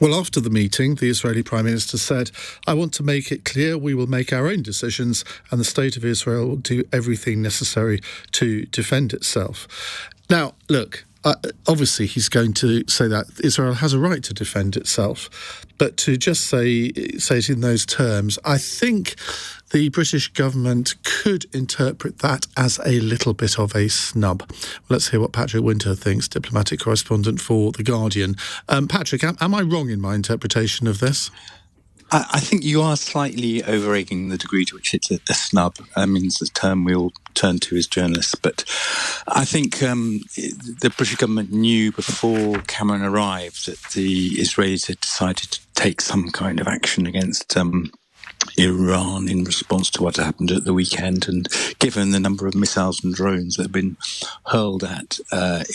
Well, after the meeting, the Israeli Prime Minister said, "I want to make it clear we will make our own decisions and the State of Israel will do everything necessary to defend itself." Now, look, obviously he's going to say that Israel has a right to defend itself, but to just say it in those terms, I think the British government could interpret that as a little bit of a snub. Let's hear what Patrick Winter thinks, diplomatic correspondent for The Guardian. Patrick, am I wrong in my interpretation of this? I think you are slightly over-egging the degree to which it's a snub. I mean, it's a term we all turn to as journalists. But I think the British government knew before Cameron arrived that the Israelis had decided to take some kind of action against Iran in response to what happened at the weekend, and given the number of missiles and drones that have been hurled at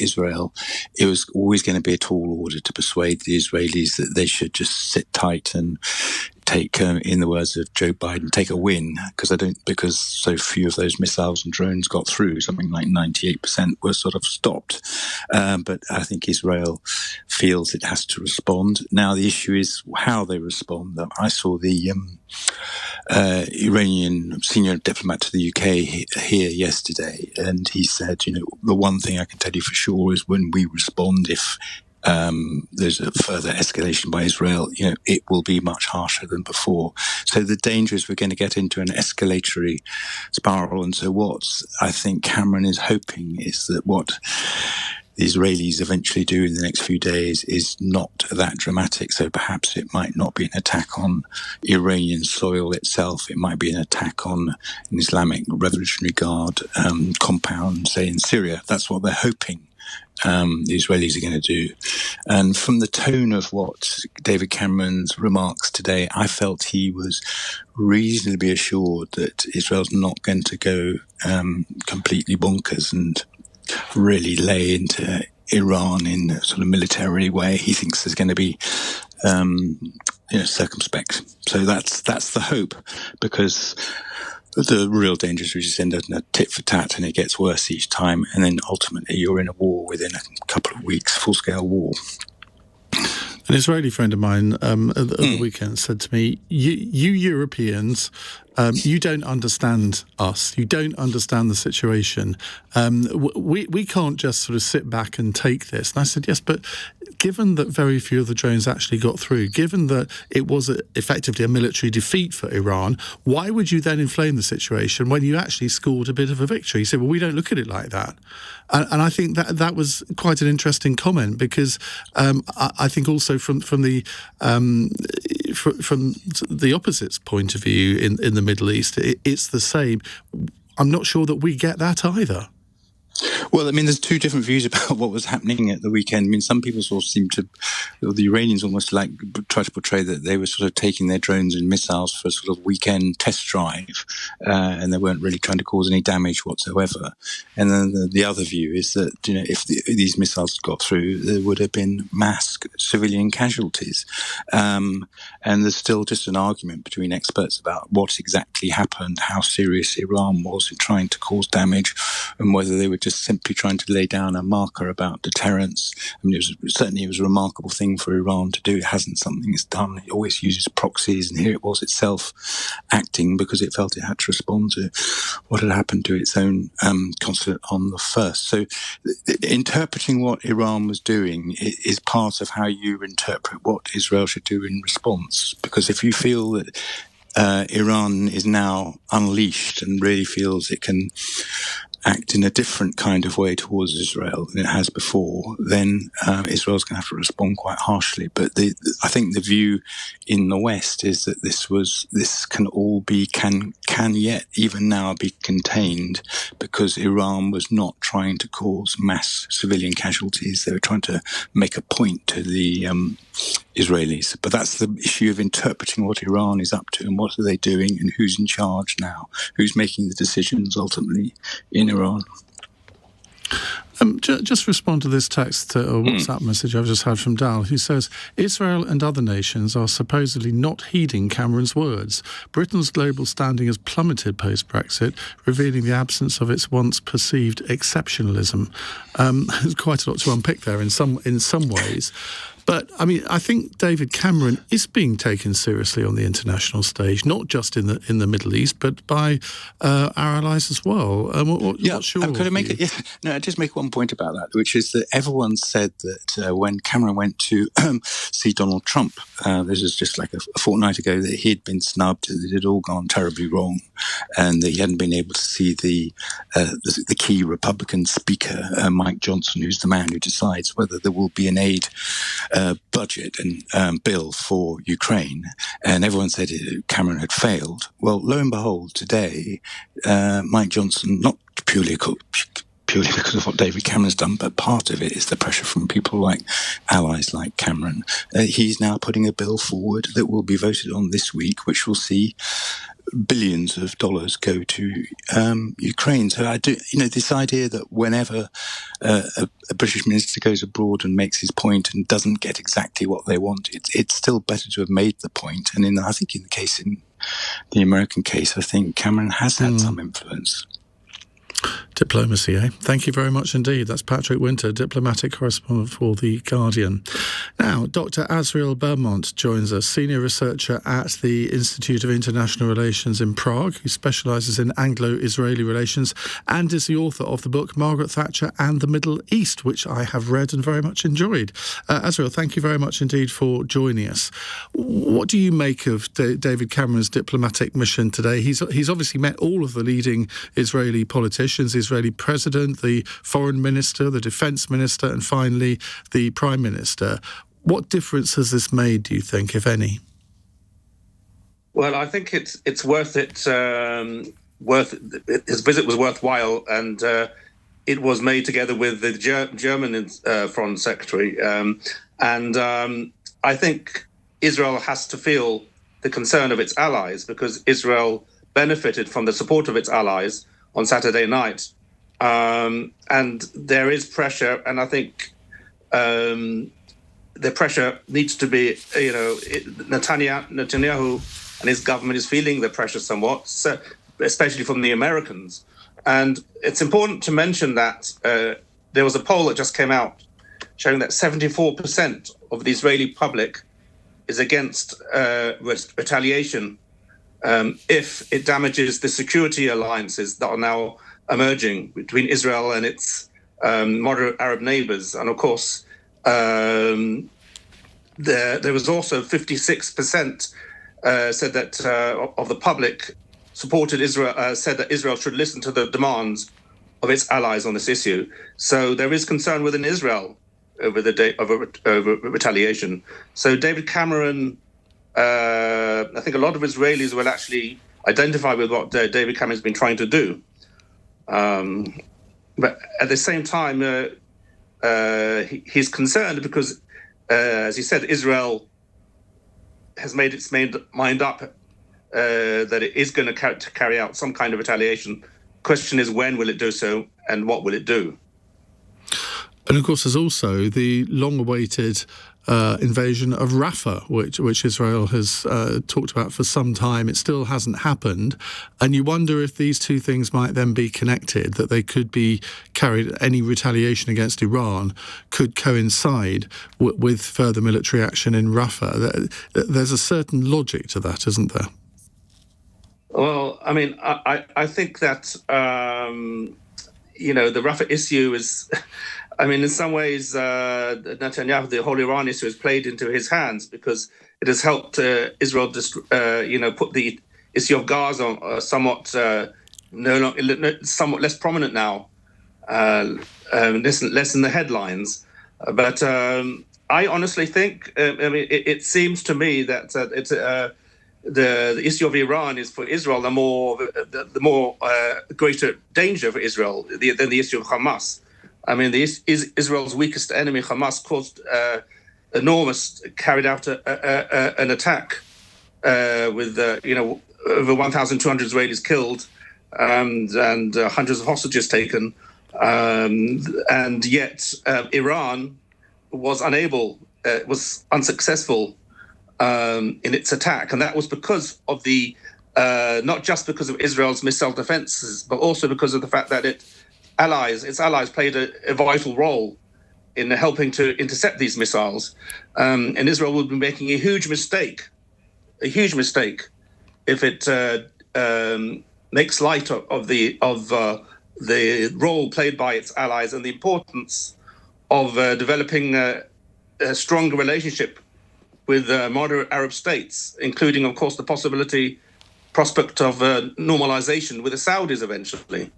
Israel, it was always going to be a tall order to persuade the Israelis that they should just sit tight and take, in the words of Joe Biden, take a win, because so few of those missiles and drones got through. Something like 98% were sort of stopped. But I think Israel feels it has to respond. Now, the issue is how they respond. I saw the Iranian senior diplomat to the UK here yesterday, and he said, the one thing I can tell you for sure is when we respond, if there's a further escalation by Israel, it will be much harsher than before. So the danger is we're going to get into an escalatory spiral. And so what I think Cameron is hoping is that what the Israelis eventually do in the next few days is not that dramatic. So perhaps it might not be an attack on Iranian soil itself. It might be an attack on an Islamic Revolutionary Guard compound, say in Syria. That's what they're hoping the Israelis are going to do. And from the tone of what David Cameron's remarks today, I felt he was reasonably assured that Israel's not going to go completely bonkers and really lay into Iran in a sort of military way. He thinks there's going to be circumspect. So that's the hope, because the real danger is we just end up in a tit for tat and it gets worse each time, and then ultimately you're in a war within a couple of weeks, full-scale war. An Israeli friend of mine at the weekend said to me, you Europeans, you don't understand us. You don't understand the situation. We can't just sort of sit back and take this. And I said, yes, but given that very few of the drones actually got through, given that it was effectively a military defeat for Iran, why would you then inflame the situation when you actually scored a bit of a victory? He said, well, we don't look at it like that. And I think that was quite an interesting comment, because I think also from the opposite's point of view in the Middle East, it's the same. I'm not sure that we get that either. Well, I mean, there's two different views about what was happening at the weekend. I mean, some people sort of seem to, the Iranians almost try to portray that they were sort of taking their drones and missiles for a sort of weekend test drive, and they weren't really trying to cause any damage whatsoever. And then the other view is that, if these missiles got through, there would have been mass civilian casualties. And there's still just an argument between experts about what exactly happened, how serious Iran was in trying to cause damage, and whether they were just simply trying to lay down a marker about deterrence. I mean, it was a remarkable thing for Iran to do. It hasn't something it's done. It always uses proxies, and here it was itself acting because it felt it had to respond to what had happened to its own consulate on the 1st. So interpreting what Iran was doing is part of how you interpret what Israel should do in response. Because if you feel that Iran is now unleashed and really feels it can act in a different kind of way towards Israel than it has before, then Israel's going to have to respond quite harshly. But I think the view in the West is that this can yet even now be contained, because Iran was not trying to cause mass civilian casualties. They were trying to make a point to the Israelis. But that's the issue of interpreting what Iran is up to and what are they doing and who's in charge now, who's making the decisions ultimately in Iran. Just respond to this text or WhatsApp message I've just had from Dal, who says, Israel and other nations are supposedly not heeding Cameron's words. Britain's global standing has plummeted post-Brexit, revealing the absence of its once perceived exceptionalism. There's quite a lot to unpick there in some ways. But, I mean, I think David Cameron is being taken seriously on the international stage, not just in the Middle East, but by our allies as well. What's your could I make view? I just make one point about that, which is that everyone said that when Cameron went to see Donald Trump, this was just like a fortnight ago, that he'd been snubbed, that it had all gone terribly wrong, and that he hadn't been able to see the key Republican speaker, Mike Johnson, who's the man who decides whether there will be an aid budget and bill for Ukraine. And everyone said Cameron had failed. Well, lo and behold, today, Mike Johnson, not purely because of what David Cameron's done, but part of it is the pressure from people like allies like Cameron. He's now putting a bill forward that will be voted on this week, which will see billions of dollars go to Ukraine. So I do, this idea that whenever a British minister goes abroad and makes his point and doesn't get exactly what they want, it's still better to have made the point. And in the American case, I think Cameron has had some influence. Diplomacy, eh? Thank you very much indeed. That's Patrick Winter, diplomatic correspondent for The Guardian. Now, Dr. Azriel Beaumont joins us, senior researcher at the Institute of International Relations in Prague, who specialises in Anglo-Israeli relations and is the author of the book Margaret Thatcher and the Middle East, which I have read and very much enjoyed. Azriel, thank you very much indeed for joining us. What do you make of David Cameron's diplomatic mission today? He's obviously met all of the leading Israeli politicians, the Israeli president, the foreign minister, the defence minister, and finally the prime minister. What difference has this made, do you think, if any? Well, I think it's worth it. His visit was worthwhile, and it was made together with the German foreign secretary. I think Israel has to feel the concern of its allies, because Israel benefited from the support of its allies on Saturday night. And there is pressure, and I think the pressure needs to be, Netanyahu and his government is feeling the pressure somewhat, so, especially from the Americans. And it's important to mention that there was a poll that just came out showing that 74% of the Israeli public is against retaliation if it damages the security alliances that are now emerging between Israel and its moderate Arab neighbors. And of course, there was also 56% said that of the public supported Israel, said that Israel should listen to the demands of its allies on this issue. So there is concern within Israel over over retaliation. So David Cameron, I think a lot of Israelis will actually identify with what David Cameron's been trying to do. But at the same time, he's concerned because, as he said, Israel has made its mind up that it is going to carry out some kind of retaliation. Question is, when will it do so, and what will it do? And of course, there's also the long-awaited invasion of Rafah, which Israel has talked about for some time. It still hasn't happened. And you wonder if these two things might then be connected, that they could be carried, any retaliation against Iran could coincide with further military action in Rafah. There's a certain logic to that, isn't there? Well, I mean, I think that, the Rafah issue is... I mean, in some ways, Netanyahu, the whole Iran issue, has played into his hands because it has helped Israel, put the issue of Gaza somewhat less prominent now, less in the headlines. But I honestly think, it seems to me that it's the issue of Iran is for Israel the more greater danger for Israel than the issue of Hamas. I mean, Israel's weakest enemy, Hamas, carried out an attack with over 1,200 Israelis killed and hundreds of hostages taken, and yet Iran was unsuccessful in its attack, and that was because of not just because of Israel's missile defenses, but also because of the fact that its allies played a vital role in helping to intercept these missiles. And Israel would be making a huge mistake if it makes light of the role played by its allies and the importance of developing a stronger relationship with moderate Arab states, including, of course, the prospect of normalization with the Saudis eventually.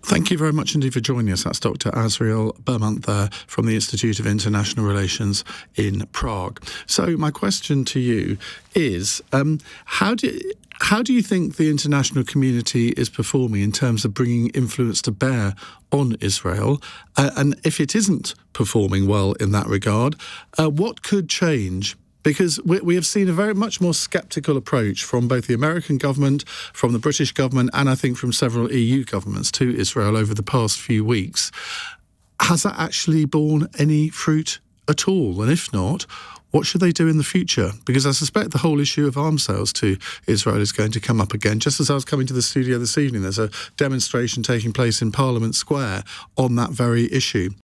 Thank you very much indeed for joining us. That's Dr. Azriel Bermant there from the Institute of International Relations in Prague. So my question to you is, how do you think the international community is performing in terms of bringing influence to bear on Israel? And if it isn't performing well in that regard, what could change? Because we have seen a very much more sceptical approach from both the American government, from the British government, and I think from several EU governments to Israel over the past few weeks. Has that actually borne any fruit at all? And if not, what should they do in the future? Because I suspect the whole issue of arms sales to Israel is going to come up again. Just as I was coming to the studio this evening, there's a demonstration taking place in Parliament Square on that very issue.